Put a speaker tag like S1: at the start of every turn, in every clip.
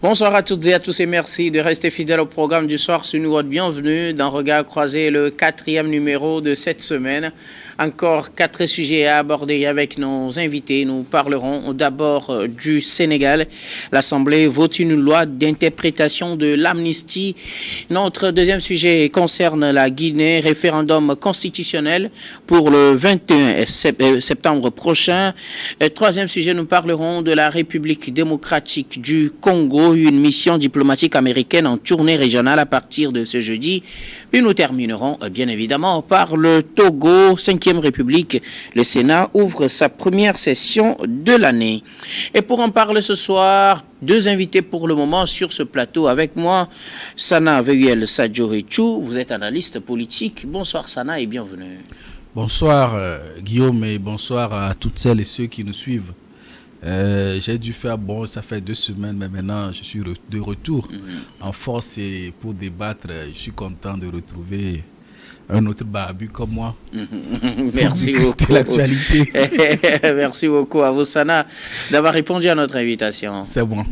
S1: Bonsoir à toutes et à tous et merci de rester fidèles au programme du soir sur Nouveau. Bienvenue dans Regard Croisé, le 4e numéro de cette semaine. Encore 4 sujets à aborder avec nos invités. Nous parlerons d'abord du Sénégal. L'Assemblée vote une loi d'interprétation de l'amnistie. Notre deuxième sujet concerne la Guinée, référendum constitutionnel pour le 21 septembre prochain. Troisième sujet, nous parlerons de la République démocratique du Congo, une mission diplomatique américaine en tournée régionale à partir de ce jeudi. Puis nous terminerons bien évidemment par le Togo, 5e République. Le Sénat ouvre sa première session de l'année. Et pour en parler ce soir, 2 invités pour le moment sur ce plateau avec moi. Sana Veuel Sadjoretchou, vous êtes analyste politique. Bonsoir Sana et bienvenue.
S2: Bonsoir Guillaume et bonsoir à toutes celles et ceux qui nous suivent. J'ai dû faire ça fait 2 semaines, mais maintenant je suis de retour en force et pour débattre. Je suis content de retrouver un autre barbu comme moi.
S1: Merci beaucoup.
S2: L'actualité.
S1: Merci beaucoup à vous, Sana, d'avoir répondu à notre invitation.
S2: C'est bon.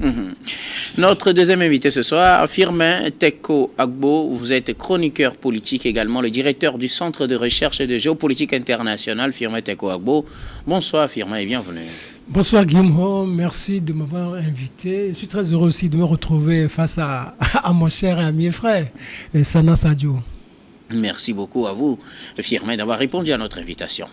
S1: Notre deuxième invité ce soir, Firmin Teko Agbo. Vous êtes chroniqueur politique également, le directeur du Centre de recherche et de géopolitique internationale, Firmin Teko Agbo. Bonsoir, Firmin, et bienvenue.
S3: Bonsoir Guillaume, merci de m'avoir invité. Je suis très heureux aussi de me retrouver face à mon cher ami et frère, Sana Sadio.
S1: Merci beaucoup à vous, Firmin, d'avoir répondu à notre invitation.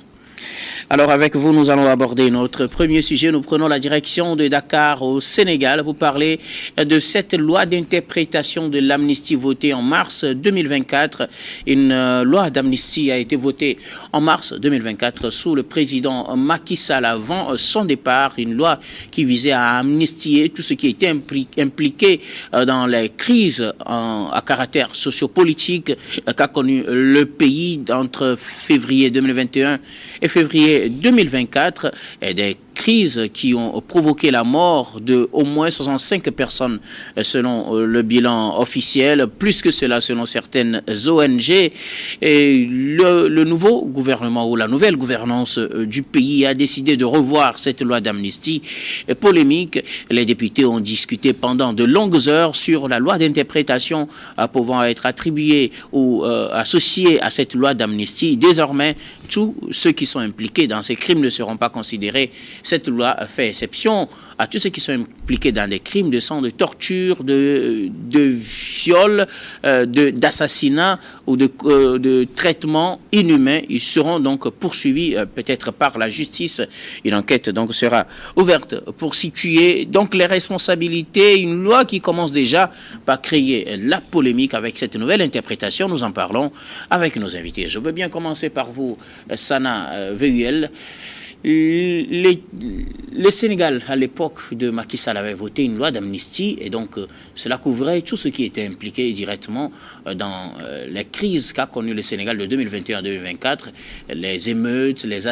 S1: Alors avec vous, nous allons aborder notre premier sujet. Nous prenons la direction de Dakar au Sénégal pour parler de cette loi d'interprétation de l'amnistie votée en mars 2024. Une loi d'amnistie a été votée en mars 2024 sous le président Macky Sall avant son départ. Une loi qui visait à amnistier tout ce qui était impliqué dans les crises à caractère sociopolitique qu'a connu le pays entre février 2021 et février 2024, et des crises qui ont provoqué la mort de au moins 65 personnes selon le bilan officiel, plus que cela selon certaines ONG. Et le nouveau gouvernement ou la nouvelle gouvernance du pays a décidé de revoir cette loi d'amnistie. Polémique, les députés ont discuté pendant de longues heures sur la loi d'interprétation pouvant être attribuée ou associée à cette loi d'amnistie. Désormais, tous ceux qui sont impliqués dans ces crimes ne seront pas considérés. Cette loi fait exception à tous ceux qui sont impliqués dans des crimes de sang, de torture, de viol, d'assassinat ou de traitement inhumain. Ils seront donc poursuivis peut-être par la justice. Une enquête donc sera ouverte pour situer donc les responsabilités. Une loi qui commence déjà par créer la polémique avec cette nouvelle interprétation. Nous en parlons avec nos invités. Je veux bien commencer par vous, Sana Veuel. Le Sénégal, à l'époque de Macky Sall, avait voté une loi d'amnistie et donc cela couvrait tout ce qui était impliqué directement dans les crises qu'a connues le Sénégal de 2021 à 2024, les émeutes, les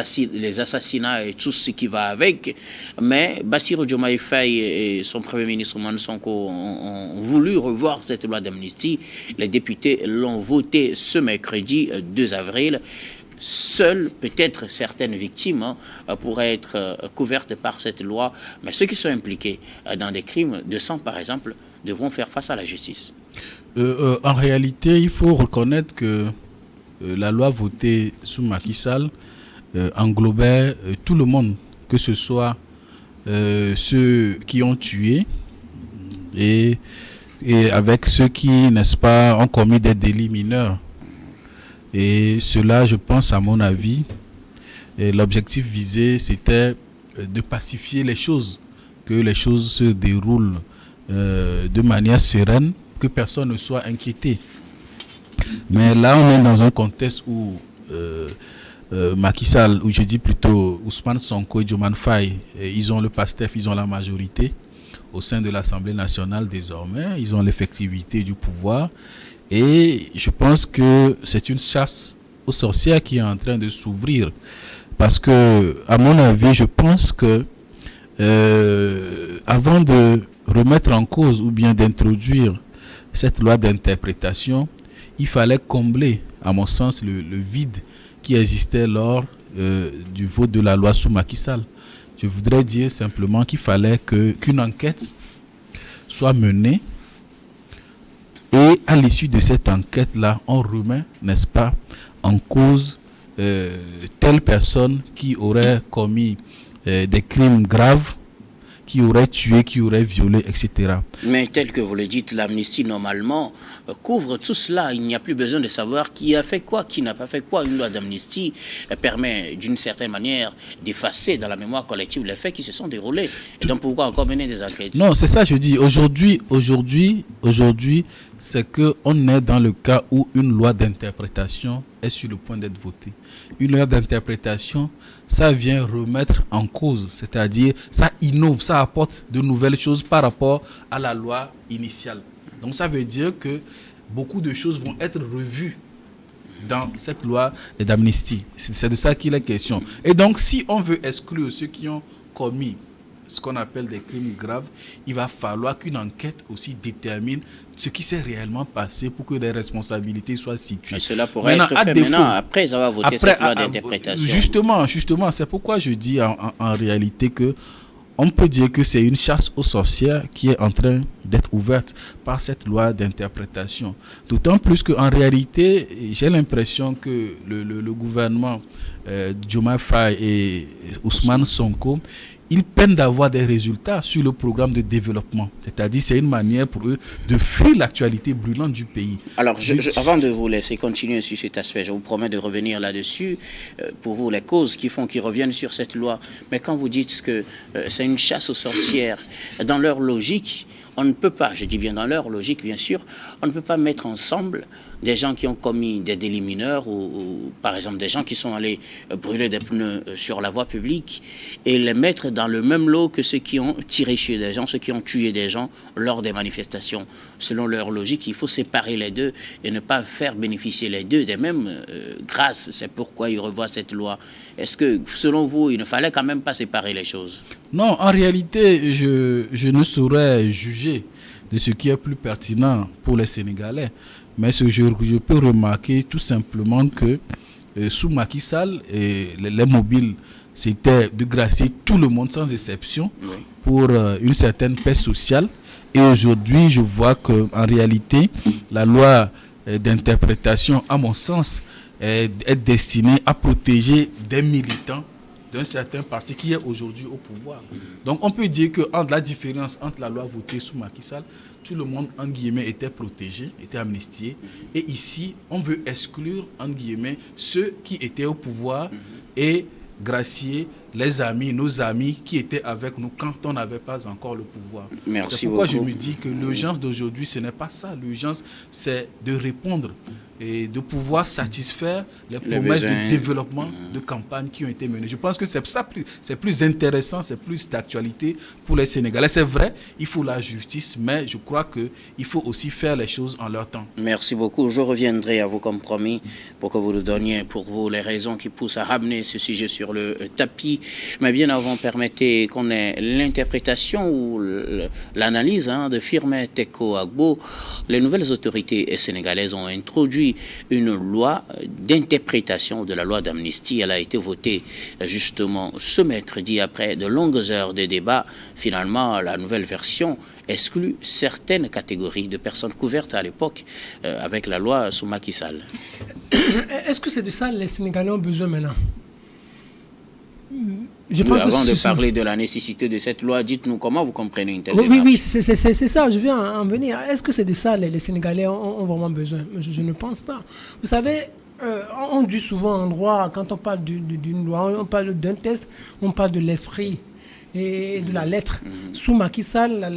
S1: assassinats et tout ce qui va avec. Mais Bassirou Diomaye Faye et son Premier ministre Ousmane Sonko ont voulu revoir cette loi d'amnistie. Les députés l'ont votée ce mercredi 2 avril. Seules, peut-être, certaines victimes pourraient être couvertes par cette loi, mais ceux qui sont impliqués dans des crimes de sang, par exemple, devront faire face à la justice.
S2: En réalité, il faut reconnaître que la loi votée sous Macky Sall englobait tout le monde, que ce soit ceux qui ont tué et avec ceux qui, n'est-ce pas, ont commis des délits mineurs. Et cela, je pense, à mon avis, l'objectif visé, c'était de pacifier les choses, que les choses se déroulent de manière sereine, que personne ne soit inquiété. Mais là, on est dans un contexte où Macky Sall, ou je dis plutôt Ousmane Sonko et Diomaye Faye, ils ont le PASTEF, ils ont la majorité au sein de l'Assemblée nationale désormais, ils ont l'effectivité du pouvoir. Et je pense que c'est une chasse aux sorcières qui est en train de s'ouvrir. Parce que, à mon avis, je pense que avant de remettre en cause ou bien d'introduire cette loi d'interprétation, il fallait combler, à mon sens, le vide qui existait lors du vote de la loi sous Macky Sall. Je voudrais dire simplement qu'il fallait qu'une enquête soit menée. Et à l'issue de cette enquête-là, on remet, n'est-ce pas, en cause telle personne qui aurait commis des crimes graves, qui aurait tué, qui aurait violé, etc.
S1: Mais tel que vous le dites, l'amnistie, normalement, couvre tout cela. Il n'y a plus besoin de savoir qui a fait quoi, qui n'a pas fait quoi. Une loi d'amnistie permet, d'une certaine manière, d'effacer dans la mémoire collective les faits qui se sont déroulés. Et donc, pourquoi encore mener des enquêtes?
S2: Non, c'est ça, je dis. Aujourd'hui, c'est qu'on est dans le cas où une loi d'interprétation est sur le point d'être votée. Une loi d'interprétation, ça vient remettre en cause, c'est-à-dire ça innove, ça apporte de nouvelles choses par rapport à la loi initiale. Donc ça veut dire que beaucoup de choses vont être revues dans cette loi d'amnistie. C'est de ça qu'il est question. Et donc si on veut exclure ceux qui ont commis ce qu'on appelle des crimes graves, il va falloir qu'une enquête aussi détermine ce qui s'est réellement passé pour que des responsabilités soient situées.
S1: Mais cela pourrait être fait maintenant, après avoir voté cette loi d'interprétation.
S2: Justement, c'est pourquoi je dis en réalité que on peut dire que c'est une chasse aux sorcières qui est en train d'être ouverte par cette loi d'interprétation. D'autant plus qu'en réalité, j'ai l'impression que le gouvernement Diomaye Faye et Ousmane Sonko, ils peinent d'avoir des résultats sur le programme de développement. C'est-à-dire, c'est une manière pour eux de fuir l'actualité brûlante du pays.
S1: Alors, avant de vous laisser continuer sur cet aspect, je vous promets de revenir là-dessus. Pour vous, les causes qui font qu'ils reviennent sur cette loi. Mais quand vous dites que c'est une chasse aux sorcières, dans leur logique, on ne peut pas, je dis bien dans leur logique, bien sûr, on ne peut pas mettre ensemble des gens qui ont commis des délits mineurs ou par exemple des gens qui sont allés brûler des pneus sur la voie publique et les mettre dans le même lot que ceux qui ont tiré sur des gens, ceux qui ont tué des gens lors des manifestations. Selon leur logique, il faut séparer les deux et ne pas faire bénéficier les deux des mêmes grâces. C'est pourquoi ils revoient cette loi. Est-ce que, selon vous, il ne fallait quand même pas séparer les choses?
S2: Non, en réalité, je ne saurais juger de ce qui est plus pertinent pour les Sénégalais. Mais je peux remarquer tout simplement que sous Macky Sall, les mobiles, c'était de gracier tout le monde sans exception pour une certaine paix sociale. Et aujourd'hui, je vois qu'en réalité, la loi d'interprétation, à mon sens, est destinée à protéger des militants d'un certain parti qui est aujourd'hui au pouvoir. Donc on peut dire que la différence entre la loi votée sous Macky Sall, tout le monde, entre guillemets, était protégé, était amnistié. Et ici, on veut exclure, entre guillemets, ceux qui étaient au pouvoir et gracier les amis, nos amis qui étaient avec nous quand on n'avait pas encore le pouvoir.
S1: Merci
S2: C'est pourquoi
S1: beaucoup.
S2: je me dis que l'urgence d'aujourd'hui, ce n'est pas ça. L'urgence, c'est de répondre et de pouvoir satisfaire les promesses de développement de campagne qui ont été menées. Je pense que c'est plus intéressant, c'est plus d'actualité pour les Sénégalais. C'est vrai, il faut la justice, mais je crois qu'il faut aussi faire les choses en leur temps.
S1: Merci beaucoup. Je reviendrai à vous comme promis pour que vous nous donniez pour vous les raisons qui poussent à ramener ce sujet sur le tapis. Mais bien avant, permettez qu'on ait l'interprétation ou l'analyse de Firmin Teko Agbo. Les nouvelles autorités sénégalaises ont introduit une loi d'interprétation de la loi d'amnistie. Elle a été votée justement ce mercredi après de longues heures de débat. Finalement, la nouvelle version exclut certaines catégories de personnes couvertes à l'époque avec la loi sous Macky Sall.
S3: Est-ce que c'est de ça que les Sénégalais ont besoin maintenant?
S1: Avant de parler de la nécessité de cette loi, dites-nous comment vous comprenez une telle démarche.
S3: Oui, c'est ça, je viens en venir. Est-ce que c'est de ça les Sénégalais ont vraiment besoin? Je ne pense pas. Vous savez, on dit souvent en droit, quand on parle d'une loi, on parle d'un texte, on parle de l'esprit et de la lettre. Sous Macky Sall,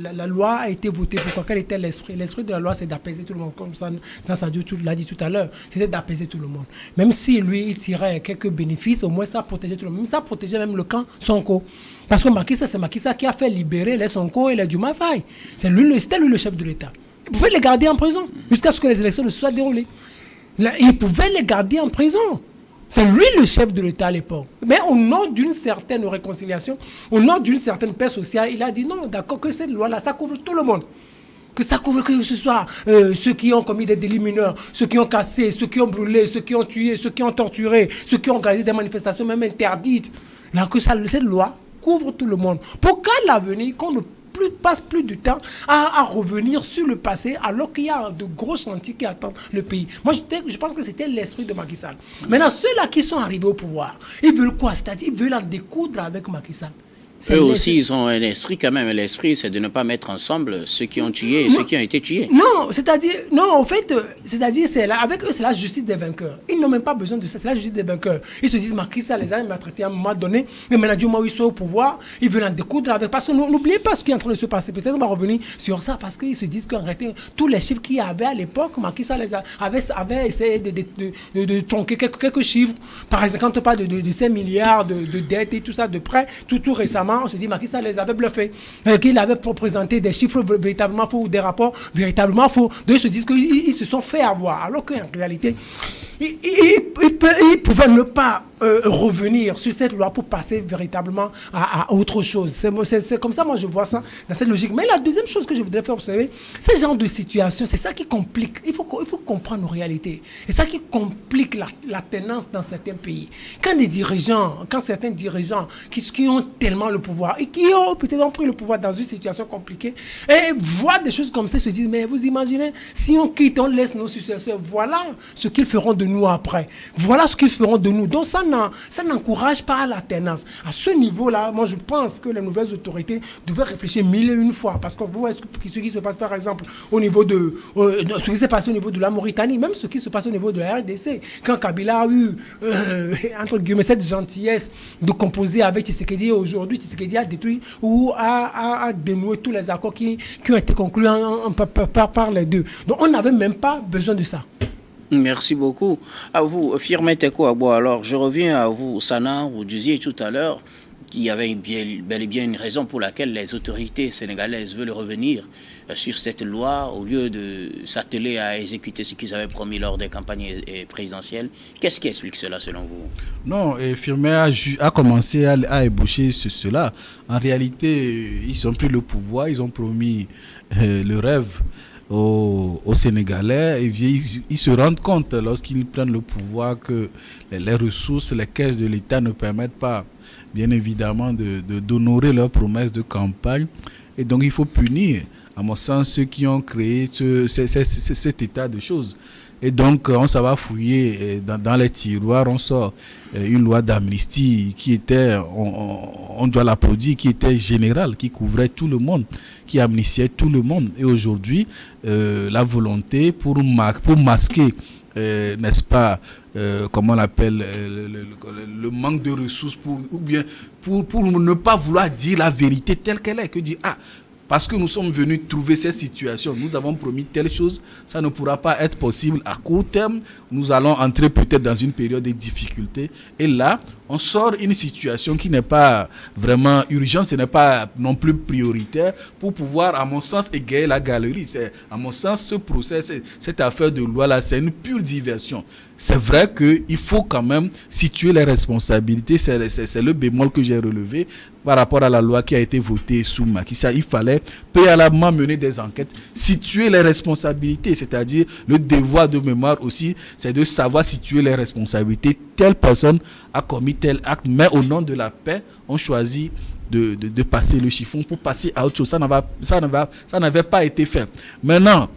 S3: la loi a été votée. Pourquoi? Quel était l'esprit? L'esprit de la loi, c'est d'apaiser tout le monde. Comme ça l'a dit tout à l'heure. C'était d'apaiser tout le monde. Même si lui, il tirait quelques bénéfices, au moins ça protégeait tout le monde. Même ça protégeait même le camp Sonko. Parce que Macky Sall, c'est Macky Sall qui a fait libérer les Sonko et les Diomaye Faye. C'était lui le chef de l'État. Il pouvait les garder en prison jusqu'à ce que les élections ne soient déroulées. Il pouvait les garder en prison. C'est lui le chef de l'État à l'époque. Mais au nom d'une certaine réconciliation, au nom d'une certaine paix sociale, il a dit non, d'accord, que cette loi-là, ça couvre tout le monde. Que ça couvre que ce soit ceux qui ont commis des délits mineurs, ceux qui ont cassé, ceux qui ont brûlé, ceux qui ont tué, ceux qui ont torturé, ceux qui ont organisé des manifestations même interdites. Là, que cette loi couvre tout le monde. Pour qu'à l'avenir, qu'on ne passe plus de temps à revenir sur le passé alors qu'il y a de gros chantiers qui attendent le pays. Moi, je pense que c'était l'esprit de Macky Sall. Maintenant, ceux-là qui sont arrivés au pouvoir, ils veulent quoi? C'est-à-dire, ils veulent en découdre avec Macky Sall.
S1: Eux aussi, ils ont un esprit quand même. L'esprit, c'est de ne pas mettre ensemble ceux qui ont tué et ceux qui ont été tués.
S3: Non, en fait, c'est là, avec eux, c'est la justice des vainqueurs. Ils n'ont même pas besoin de ça, c'est la justice des vainqueurs. Ils se disent, Macky Sall les a maltraités à un moment donné, mais maintenant, du moment où ils sont au pouvoir, ils veulent en découdre avec. Parce que n'oubliez pas ce qui est en train de se passer. Peut-être on va revenir sur ça, parce qu'ils se disent qu'en réalité, tous les chiffres qu'il y avait à l'époque, Macky Sall avait essayé de tronquer quelques chiffres. Par exemple, quand on parle de 5 milliards de dettes et tout ça, de prêts, tout récemment, on se dit Macky Sall les avait bluffés, qu'il avait présenté des chiffres véritablement faux ou des rapports véritablement faux. Donc ils se disent qu'ils se sont fait avoir, alors qu'en réalité, ils pouvaient ne pas revenir sur cette loi pour passer véritablement à autre chose. C'est comme ça, moi, je vois ça dans cette logique. Mais la deuxième chose que je voudrais faire observer, ce genre de situation, c'est ça qui complique. Il faut comprendre nos réalités. Et ça qui complique la tenance dans certains pays. Quand certains dirigeants qui ont tellement le pouvoir et qui ont peut-être pris le pouvoir dans une situation compliquée et voient des choses comme ça, se disent, mais vous imaginez, si on quitte, on laisse nos successeurs, voilà ce qu'ils feront de nous après. Voilà ce qu'ils feront de nous. Donc ça n'encourage pas la tenance. À ce niveau-là, moi je pense que les nouvelles autorités devraient réfléchir 1001 fois. Parce qu'on voit ce qui se passe par exemple au niveau de ce qui s'est passé au niveau de la Mauritanie, même ce qui se passe au niveau de la RDC. Quand Kabila a eu entre guillemets cette gentillesse de composer avec Tshisekedi, aujourd'hui Tshisekedi a détruit ou a dénoué tous les accords qui ont été conclus par les deux. Donc on n'avait même pas besoin de ça.
S1: Merci beaucoup. À vous, Firmin Tekou Abo. Alors, je reviens à vous, Sana. Vous disiez tout à l'heure qu'il y avait bel et bien une raison pour laquelle les autorités sénégalaises veulent revenir sur cette loi au lieu de s'atteler à exécuter ce qu'ils avaient promis lors des campagnes présidentielles. Qu'est-ce qui explique cela selon vous?
S2: Non, Firmin a commencé à ébaucher cela. En réalité, ils ont pris le pouvoir, ils ont promis le rêve aux Sénégalais, et ils se rendent compte lorsqu'ils prennent le pouvoir que les ressources, les caisses de l'État ne permettent pas, bien évidemment, d'honorer leurs promesses de campagne. Et donc il faut punir, à mon sens, ceux qui ont créé cet état de choses. Et donc on s'en va fouiller dans les tiroirs, on sort une loi d'amnistie qui était, on doit l'applaudir, qui était générale, qui couvrait tout le monde, qui amnistiait tout le monde. Et aujourd'hui, la volonté pour masquer, n'est-ce pas, comment on l'appelle, le manque de ressources, ou bien pour ne pas vouloir dire la vérité telle qu'elle est, que dire, parce que nous sommes venus trouver cette situation, nous avons promis telle chose, ça ne pourra pas être possible à court terme, nous allons entrer peut-être dans une période de difficulté, et là, on sort une situation qui n'est pas vraiment urgente, ce n'est pas non plus prioritaire pour pouvoir, à mon sens, égayer la galerie. À mon sens, ce procès, cette affaire de loi-là, c'est une pure diversion. C'est vrai qu'il faut quand même situer les responsabilités, c'est le bémol que j'ai relevé par rapport à la loi qui a été votée sous Macky Sall. Il fallait préalablement mener des enquêtes, situer les responsabilités, c'est-à-dire le devoir de mémoire aussi, c'est de savoir situer les responsabilités. Telle personne a commis tel acte, mais au nom de la paix, on choisit de passer le chiffon pour passer à autre chose. Ça n'avait pas été fait. Maintenant,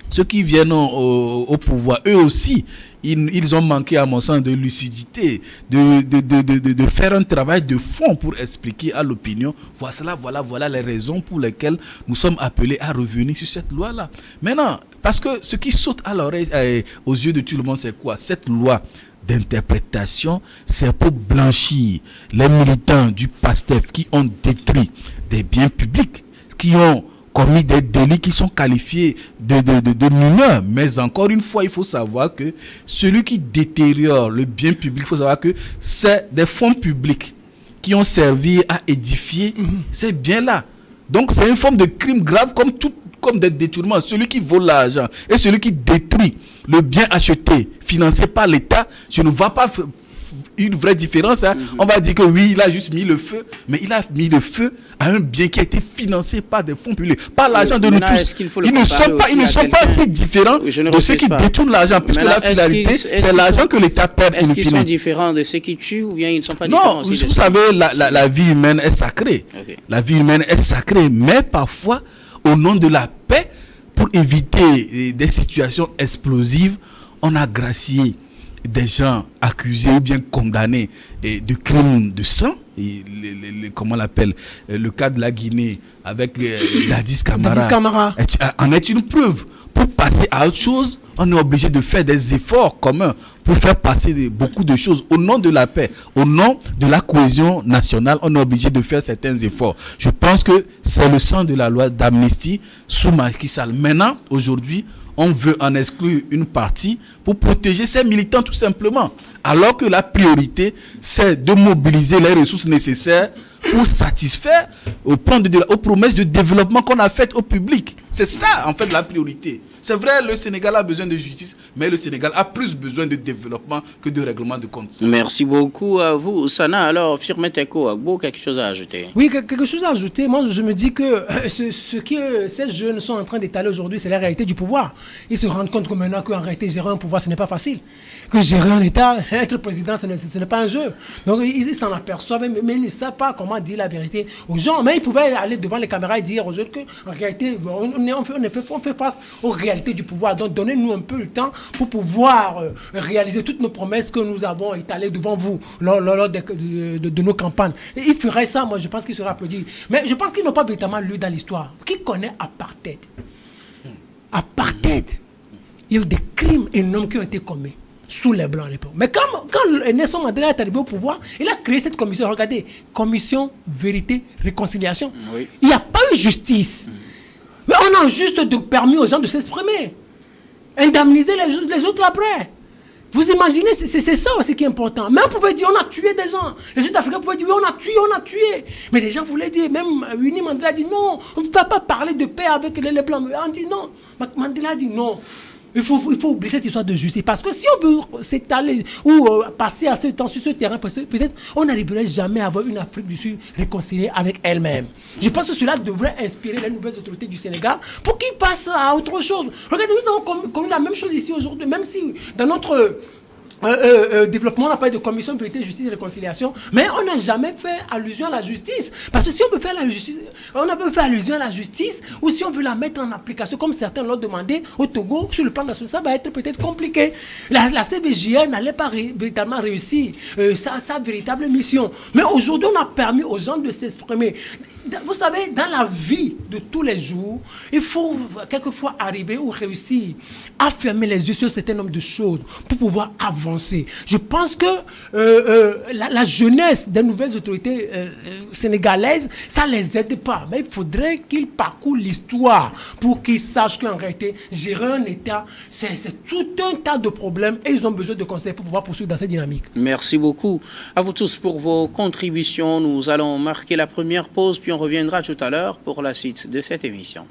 S2: ceux qui viennent au pouvoir, eux aussi, ils ont manqué, à mon sens, de lucidité, de faire un travail de fond pour expliquer à l'opinion, voilà les raisons pour lesquelles nous sommes appelés à revenir sur cette loi-là. Maintenant, parce que ce qui saute à l'oreille, aux yeux de tout le monde, c'est quoi? Cette loi d'interprétation, c'est pour blanchir les militants du PASTEF qui ont détruit des biens publics, qui ont commis des délits qui sont qualifiés de mineurs. Mais encore une fois, il faut savoir que celui qui détériore le bien public, il faut savoir que c'est des fonds publics qui ont servi à édifier ces biens-là. Donc c'est une forme de crime grave comme des détournements. Celui qui vole l'argent et celui qui détruit le bien acheté, financé par l'État, je ne vois pas une vraie différence. Hein. On va dire que oui, il a juste mis le feu, mais il a mis le feu à un bien qui a été financé par des fonds publics, par l'argent de nous tous. Ils ne sont pas si différents de ceux qui détournent l'argent, puisque la finalité, c'est l'argent que l'État perd.
S1: Est-ce qu'ils sont différents de ceux qui tuent ou bien ils ne sont pas différents?
S2: Non, vous savez, la vie humaine est sacrée. Okay. La vie humaine est sacrée, mais parfois, au nom de la paix, pour éviter des situations explosives, on a gracié des gens accusés ou bien condamnés de crimes de sang. Comment on l'appelle, le cas de la Guinée avec Dadis Camara en est une preuve. Pour passer à autre chose, on est obligé de faire des efforts communs pour faire passer beaucoup de choses au nom de la paix, au nom de la cohésion nationale. On est obligé de faire certains efforts. Je pense que c'est le sens de la loi d'amnistie sous Macky Sall. Maintenant, aujourd'hui, on veut en exclure une partie pour protéger ses militants tout simplement. Alors que la priorité, c'est de mobiliser les ressources nécessaires pour satisfaire aux promesses de développement qu'on a faites au public. C'est ça, en fait, la priorité. C'est vrai, le Sénégal a besoin de justice, mais le Sénégal a plus besoin de développement que de règlement de comptes.
S1: Merci beaucoup à vous, Sana. Alors, Firmin Teko Agbo, quelque chose à ajouter?
S3: Oui, quelque chose à ajouter. Moi, je me dis que ce que ces jeunes sont en train d'étaler aujourd'hui, c'est la réalité du pouvoir. Ils se rendent compte que maintenant qu'en réalité, gérer un pouvoir, ce n'est pas facile. Que gérer un État, être président, ce n'est pas un jeu. Donc, ils s'en aperçoivent, mais ils ne savent pas comment dire la vérité aux gens. Mais ils pouvaient aller devant les caméras et dire aux autres qu'en réalité, on fait face aux réalités du pouvoir. Donc, donnez-nous un peu le temps pour pouvoir réaliser toutes nos promesses que nous avons étalées devant vous lors de nos campagnes. Et ils feraient ça, moi, je pense qu'ils seraient applaudis. Mais je pense qu'ils n'ont pas véritablement lu dans l'histoire. Qui connaît apartheid? Apartheid. Il y a eu des crimes énormes qui ont été commis sous les Blancs à l'époque. Mais quand Nelson Mandela est arrivé au pouvoir, il a créé cette commission. Regardez, commission vérité, réconciliation. Oui. Il n'y a pas eu justice. Mais on a juste permis aux gens de s'exprimer. Indemniser les autres après. Vous imaginez, c'est ça aussi qui est important. Mais on pouvait dire, on a tué des gens. Les Sud-Africains pouvaient dire, oui, on a tué. Mais les gens voulaient dire, même Winnie Mandela a dit, non, on ne peut pas parler de paix avec les Blancs. On dit non. Mandela a dit non. Il faut oublier cette histoire de justice. Parce que si on veut s'étaler ou passer assez de temps sur ce terrain, peut-être on n'arriverait jamais à avoir une Afrique du Sud réconciliée avec elle-même. Je pense que cela devrait inspirer les nouvelles autorités du Sénégal pour qu'ils passent à autre chose. Regardez, nous avons connu la même chose ici aujourd'hui, même si dans notre développement, on a parlé de commission de vérité, justice et réconciliation, mais on n'a jamais fait allusion à la justice. Parce que si on veut faire la justice, on a fait allusion à la justice, ou si on veut la mettre en application, comme certains l'ont demandé au Togo, sur le plan national, ça va être peut-être compliqué. La CBJR n'allait pas véritablement réussir sa véritable mission. Mais aujourd'hui, on a permis aux gens de s'exprimer. Vous savez, dans la vie de tous les jours, il faut quelquefois arriver ou réussir à fermer les yeux sur un certain nombre de choses pour pouvoir avancer. Je pense que la jeunesse des nouvelles autorités sénégalaises, ça ne les aide pas. Mais il faudrait qu'ils parcourent l'histoire pour qu'ils sachent qu'en réalité, gérer un État, c'est tout un tas de problèmes et ils ont besoin de conseils pour pouvoir poursuivre dans cette dynamique.
S1: Merci beaucoup à vous tous pour vos contributions. Nous allons marquer la première pause, puis on reviendra tout à l'heure pour la suite de cette émission.